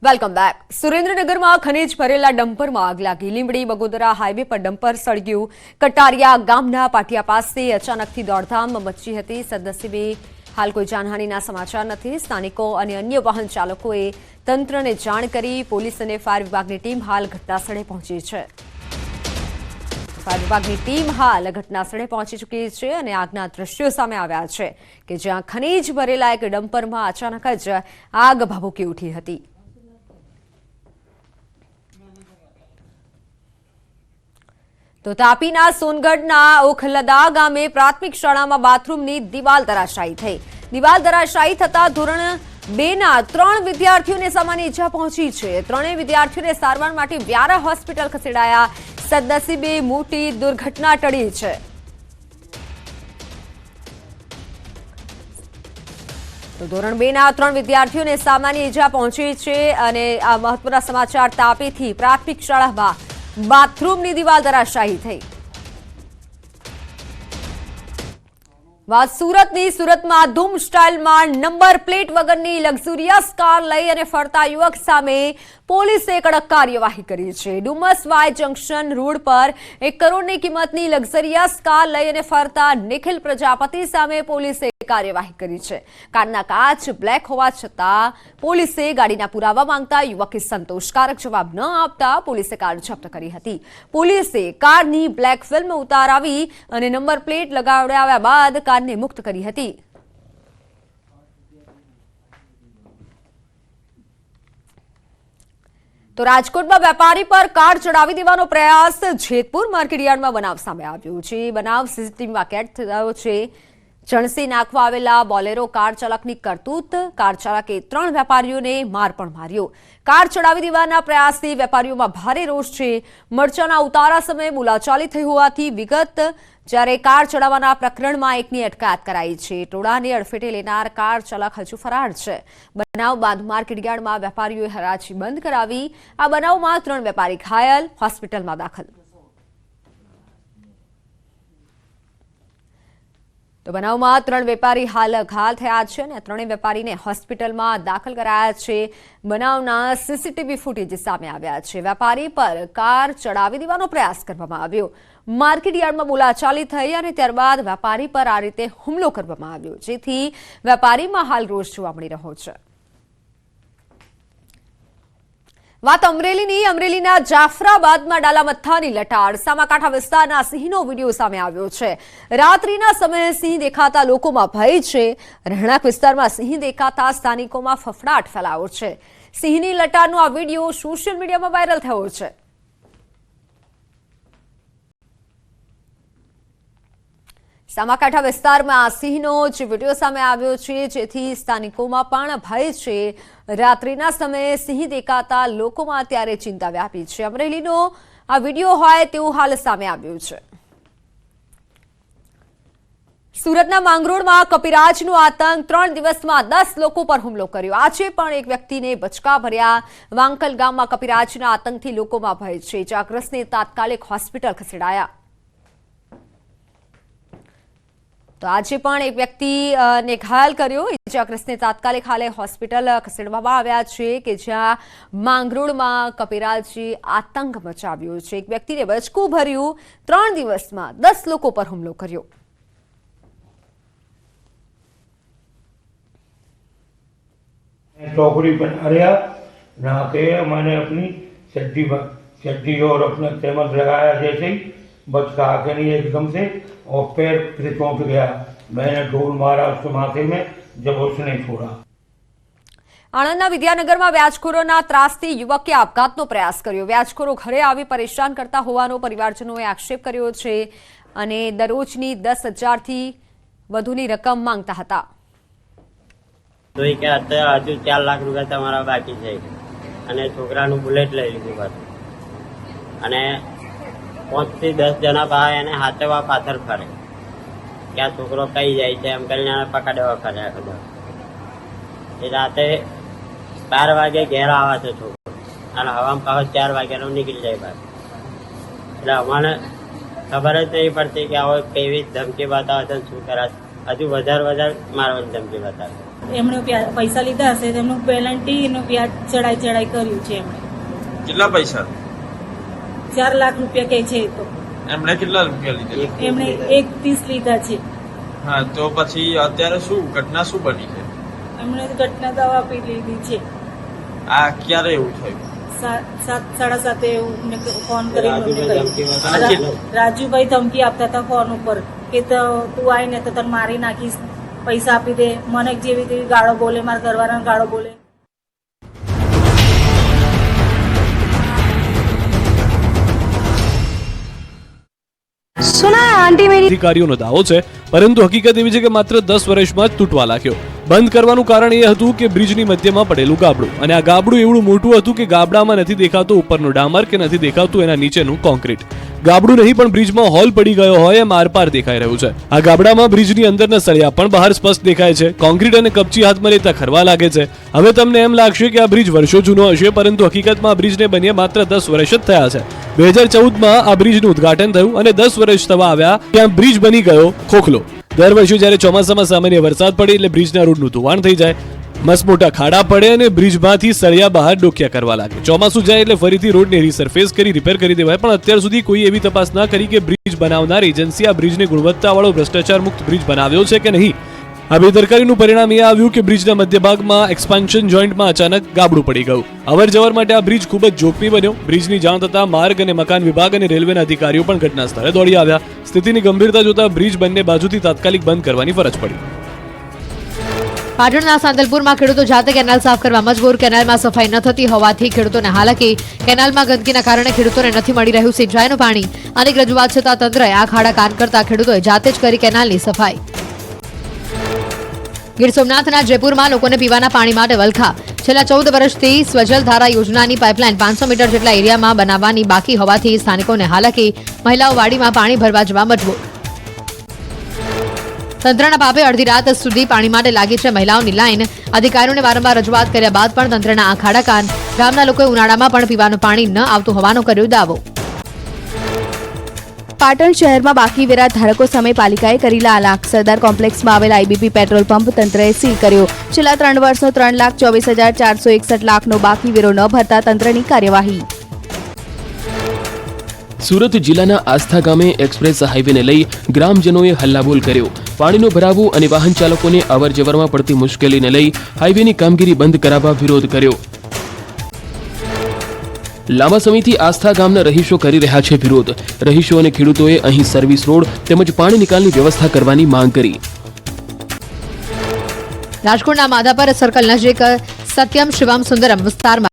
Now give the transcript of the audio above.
Welcome back. સુરેન્દ્રનગરમાં ખનીજ ભરેલા ડમ્પરમાં આગ લાગી. લીંબડી બગોદરા હાઈવે પર ડમ્પર સળગ્યું. કટારિયા ગામના પાટિયા પાસે અચાનકથી દોડધામ મચી હતી. સદનસીબે હાલ કોઈ જાનહાનિના સમાચાર નથી. સ્થાનિકો અને અન્ય વાહન ચાલકોએ તંત્રને જાણ કરી. પોલીસ અને ફાયર વિભાગની ટીમ હાલ ઘટનાસ્થળે પહોંચી છે. ફાયર વિભાગની ટીમ હાલ ઘટનાસ્થળે પહોંચી ચૂકી છે અને આગના દ્રશ્યો સામે આવ્યા છે કે જ્યાં ખનીજ ભરેલા એક ડમ્પરમાં અચાનક જ આગ ભભૂકી ઉઠી હતી. તો તાપીના સોનગઢના ઓખલદા ગામે પ્રાથમિક શાળામાં બાથરૂમની દિવાલ ધરાશાયી થઈ. દિવાલ ધરાશાયી થતા ધોરણ 2ના 3 વિદ્યાર્થીઓને સામાન્ય ઈજા પહોંચી છે. ત્રણેય વિદ્યાર્થીઓને સારવાર માટે વ્યારા હોસ્પિટલ ખસેડાયા. સદનસીબે મોટી દુર્ઘટના ટળી છે. તો ધોરણ 2ના 3 વિદ્યાર્થીઓને સામાન્ય ઈજા પહોંચી છે અને આ મહત્વના સમાચાર. તાપીથી પ્રાથમિક શાળામાં બાથરૂમની દિવાલ ધરાશાયી થઈ. વાત સુરતની. સુરતમાં ધૂમ સ્ટાઇલમાં નંબર પ્લેટ વગરની લક્ઝુરિયસ કાર લઈ અને ફરતા યુવક સામે પોલીસે કડક કાર્યવાહી કરી છે. ડુમસ વાય જંકશન રોડ પર 1 કરોડની કિંમતની લક્ઝરિયસ કાર લઈ અને ફરતા નિખિલ પ્રજાપતિ સામે પોલીસે કાર્યવાહી કરી છે. કારના કાચ બ્લેક હોવા છતાં પોલીસે ગાડીના પુરાવા માંગતા યુવકે સંતોષકારક જવાબ ન આપતા પોલીસે કાર જપ્ત કરી હતી. પોલીસે કારની બ્લેક ફિલ્મ ઉતારાવી અને નંબર પ્લેટ લગાવડાવ્યા બાદ કારને મુક્ત કરી હતી. તો રાજકોટમાં વેપારી પર કાર ચડાવી દેવાનો પ્રયાસ. જેતપુર માર્કેટયાર્ડમાં બનાવ સામે આવ્યો છે. બનાવ સીસીટીવીમાં કેદ થયો છે. ચણસી નાખવા આવેલા બોલેરો કાર ચાલકની કરતૂત. કાર ચાલકે 3 વેપારીઓને માર પણ માર્યો. કાર ચડાવી દેવાના પ્રયાસથી વેપારીઓમાં ભારે રોષ છે. મરચાના ઉતારા સમયે બોલાચાલી થઈ હોવાથી વિગત. જ્યારે કાર ચડાવવાના પ્રકરણમાં એકની અટકાયત કરાઈ છે. ટોળાને અડફેટે લેનાર કાર ચાલક હજુ ફરાર છે. બનાવ બાદ માર્કેટયાર્ડમાં વેપારીઓએ હરાજી બંધ કરાવી. આ બનાવમાં 3 વેપારી ઘાયલ, હોસ્પિટલમાં દાખલ. તો બનાવમાં 3 વેપારી હાલ ઘાયલ થયા છે અને 3 વેપારીને હોસ્પિટલમાં દાખલ કરાયા છે. બનાવના સીસીટીવી ફૂટેજ સામે આવ્યા છે. વેપારી પર કાર ચડાવી દેવાનો પ્રયાસ કરવામાં આવ્યો. માર્કેટયાર્ડમાં બોલાચાલી થઈ અને ત્યારબાદ વેપારી પર આ રીતે હુમલો કરવામાં આવ્યો, જેથી વેપારીમાં હાલ રોષ જોવા મળી રહ્યો છે. વાત અમરેલીની. અમરેલીના જાફરાબાદમાં ડાલામથ્થાની લટાર. સામાકાંઠા વિસ્તારના સિંહનો વિડીયો સામે આવ્યો છે. રાત્રિના સમયે સિંહ દેખાતા લોકોમાં ભય છે. રહેણાંક વિસ્તારમાં સિંહ દેખાતા સ્થાનિકોમાં ફફડાટ ફેલાયો છે. સિંહની લટારનો આ વિડીયો સોશિયલ મીડિયામાં વાયરલ થયો છે. સામાકાંઠા વિસ્તારમાં સિંહનો જ વિડીયો સામે આવ્યો છે, જેથી સ્થાનિકોમાં પણ ભય છે. રાત્રિના સમયે સિંહ દેખાતા લોકોમાં અત્યારે ચિંતા વ્યાપી છે. અમરેલીનો આ વિડીયો હોય તેવું હાલ સામે આવ્યું છે. સુરતના માંગરોળમાં કપિરાજનો આતંક. 3 દિવસમાં 10 લોકો પર હુમલો કર્યો. આજે પણ એક વ્યક્તિને બચકા ભર્યા. વાંકલ ગામમાં કપિરાજના આતંકથી લોકોમાં ભય છે. ઇજાગ્રસ્તને તાત્કાલિક હોસ્પિટલ ખસેડાયા. તો આજે પણ એક વ્યક્તિને ઘાયલ કર્યો. ઇજાગ્રસ્તને તાત્કાલિક હાલે હોસ્પિટલ ખસેડવામાં આવ્યા છે કે જ્યાં માંગરોળમાં કપિરાજી આતંક મચાવ્યો છે. એક વ્યક્તિને બચકું ભર્યું. 3 દિવસમાં 10 લોકો પર હુમલો કર્યો. टोकरी बना रहा नहा के मैंने अपनी चड्डी और अपना तैमल लगाया जैसे ही बचका आके नहीं एकदम से और पैर फिर चौंक गया. मैंने ढोल मारा उसके माथे में जब उसने छोड़ा. આણંદના વિદ્યાનગરમાં વ્યાજખોરોના ત્રાસથી યુવકે આપઘાતનો પ્રયાસ કર્યો. વ્યાજખોરો ઘરે આવી પરેશાન કરતા હોવાનો પરિવારજનોએ આક્ષેપ કર્યો છે અને દરરોજની 10,000થી વધુની રકમ માંગતા હતા. તો એ કે હજુ 4 લાખ રૂપિયા તમારા બાકી છે અને છોકરાનું બુલેટ લઈ લીધું પાછું અને 5 થી 10 જણા બહાર એને હાથેવા પાથર ફરે કે આ છોકરો કઈ જાય છે એમ કરીને પકડવા ફર્યા બધા. એ રાતે 12 વાગે ઘેર આવે છે છોકરો અને હવામાં પાછો 4 વાગ્યાનો નીકળી જાય બહાર. એટલે અમારે ખબર જ નહીં પડતી કે આવો કેવી ધમકી બતાવે છે, શું કરાશે. હજુ વધારે મારવાની ધમકી બતાવે. એમણે પૈસા લીધા હશે તેમનું પેનલ્ટી એનું વ્યાજ ચડાઈ કર્યું છે એમણે. કેટલા પૈસા? 4 લાખ રૂપિયા કહે છે. તો એમણે કેટલા રૂપિયા લીધા? એમણે 1.30 લીધા છે. હા, તો પછી અત્યારે શું ઘટના શું બની છે? એમણે ઘટના દવા આપી લીધી છે. આ ક્યારે એવું થયું? 7:30 એવું ફોન કરીને રાજુભાઈ ધમકી કહ્યું. રાજુભાઈ ધમકી આપતા હતા ફોન ઉપર કે તું આય ને તો તને મારી નાખીશ, પૈસા આપી દે. મને જેવી તેવી ગાળો બોલે, મારા ઘરવાળાને ગાળો બોલે. અધિકારીઓનો દાવો છે, પરંતુ હકીકત એવી છે કે માત્ર 10 વર્ષમાં જ તૂટવા લાગ્યો. બંધ કરવાનું કારણ એ હતું કે બ્રિજની મધ્યમાં પડેલું ગાબડું, અને આ ગાબડું એવડું મોટું હતું કે ગાબડામાં નથી દેખાતો ઉપરનો ડામર કે નથી દેખાતું એના નીચેનું કોન્ક્રીટ. ગાબડું નહીં પણ બ્રિજમાં હોલ પડી ગયો હોય એમ આરપાર દેખાઈ રહ્યું છે. આ ગાબડામાં બ્રિજની અંદરના સળિયા પણ બહાર સ્પષ્ટ દેખાય છે. કોન્ક્રીટ અને કપચી હાથમાં લેતા ખરવા લાગે છે. હવે તમને એમ લાગશે કે આ બ્રિજ વર્ષો જૂનો હશે, પરંતુ હકીકતમાં આ બ્રિજને બન્યા માત્ર 10 વર્ષ જ થયા છે. 2014માં આ બ્રિજનું ઉદ્ઘાટન થયું અને 10 વર્ષ થવા આવ્યા ત્યાં બ્રિજ બની ગયો ખોખલો. દર વર્ષે જ્યારે ચોમાસામાં સામાન્ય વરસાદ પડે એટલે બ્રિજના રોડનું ધોવાણ થઈ જાય, મસમોટા ખાડા પડે અને બ્રિજમાંથી સળિયા બહાર ડોક્યા કરવા લાગે. ચોમાસું જાય એટલે ફરીથી રોડને રીસરફેસ કરી રિપેર કરી દેવાય, પણ અત્યાર સુધી કોઈ એવી તપાસ ના કરી કે બ્રિજ બનાવનાર એજન્સી આ બ્રિજને ગુણવત્તાવાળો ભ્રષ્ટાચાર મુક્ત બ્રિજ બનાવ્યો છે કે નહીં. આ બેદરકારીનું પરિણામ એ આવ્યું કે બ્રિજના મધ્ય ભાગમાં એક્સપાન્શન જોઈન્ટમાં અચાનક ગાબડું પડી ગયું. અવર જવર માટે આ બ્રિજ ખૂબ જ જોખમી બન્યો. બ્રિજની જાણ થતાં માર્ગ અને મકાન વિભાગ અને રેલવેના અધિકારીઓ પણ ઘટના સ્થળે દોડી આવ્યા. સ્થિતિની ગંભીરતા જોતા બ્રિજ બંને બાજુથી તાત્કાલિક બંધ કરવાની ફરજ પડી. પાટણના સાંતલપુરમાં ખેડૂતો જાતે કેનાલ સાફ કરવા મજબૂર. કેનાલમાં સફાઈ ન થતી હોવાથી ખેડૂતોને હાલાકી. કેનાલમાં ગંદકીના કારણે ખેડૂતોને નથી મળી રહ્યું સિંચાઈનું પાણી. અનેક રજૂઆત છતાં તંત્રએ આ ખાડા કાન કરતા ખેડૂતોએ જાતે જ કરી કેનાલની સફાઈ. ગીર સોમનાથના જયપુરમાં લોકોને પીવાના પાણી માટે વલખા. છેલ્લા 14 વર્ષથી સ્વજલ ધારા યોજનાની પાઇપલાઇન 500 મીટર જેટલા એરિયામાં બનાવવાની બાકી હોવાથી સ્થાનિકોને હાલાકી. મહિલાઓ વાડીમાં પાણી ભરવા જવા મજબૂર. તંત્રના પાપે અડધી રાત સુધી પાણી માટે લાગી છે મહિલાઓની લાઈન. અધિકારીઓને વારંવાર રજૂઆત કર્યા બાદ પણ તંત્રના આ ખાડા કાન. ગામના લોકોએ ઉનાળામાં પણ પીવાનું પાણી ન આવતું હોવાનો કર્યો દાવો. પાટણ શહેરમાં બાકી વેરા ધારકો સામે પાલિકાએ કરી લાલાખ. સરદાર કોમ્પ્લેક્સમાં આવેલ આઈબીપી પેટ્રોલ પંપ તંત્રએ સીલ કર્યો. છેલ્લા 3 વર્ષનો 3,24,461 લાખનો બાકી વેરો ન ભરતા તંત્રની કાર્યવાહી. સુરત જિલ્લાના આસ્થા ગામે એક્સપ્રેસ હાઈવેને લઈ ગ્રામજનોએ હલ્લાબોલ કર્યો. પાણીનો ભરાવો અને વાહન ચાલકોને અવરજવરમાં પડતી મુશ્કેલીને લઈ હાઈવેની કામગીરી બંધ કરાવવા વિરોધ કર્યો. લાંબા સમયથી આસ્થા ગામના રહીશો કરી રહ્યા છે વિરોધ. રહીશો અને ખેડૂતોએ અહીં સર્વિસ રોડ તેમજ પાણી નિકાલની વ્યવસ્થા કરવાની માંગ કરી. રાજકોટના માધાપર સર્કલ નજીક સત્યમ શિવમ સુંદરમ વિસ્તારમાં